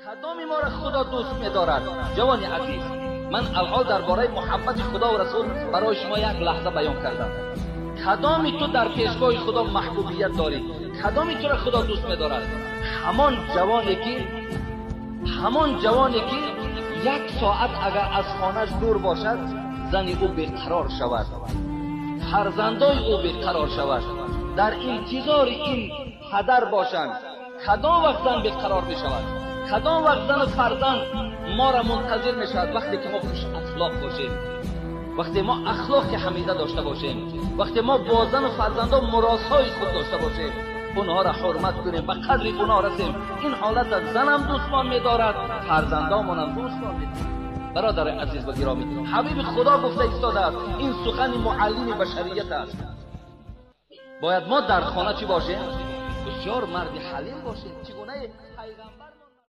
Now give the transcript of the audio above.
کدام ما را خدا دوست می‌دارد؟ جوان عزیز، من الان درباره محبت خدا و رسول برای شما یک لحظه بیان کردم. کدامی تو در پیشگاه خدا محبوبیت داری؟ کدامی تو را خدا دوست می‌دارد؟ همان جوانی که یک ساعت اگر از خانه‌اش دور باشد، زن او بیقرار شود، فرزندای او بیقرار شود، در انتظار این پدر باشند. کدام وقت زن بیقرار می شود؟ کدام وقت زن و فرزند ما را منتظر می شود؟ وقتی که ما خوش اخلاق باشیم، وقتی ما اخلاق حمیده داشته باشیم، وقتی ما با زن و فرزندان مراسهای خود داشته باشیم، اونها را حرمت کنیم، به قدر اونها رسیم. این حالت از زنم دوستمان می دارد، فرزندانمان هم دوستمان می دارد. برادر عزیز و گرامی، حبیب خدا گفته ایستاده است، این سخن معلم بشریت است. باید ما در خانه چی باشیم؟ بسیار مرد حلیم باشیم. چگونه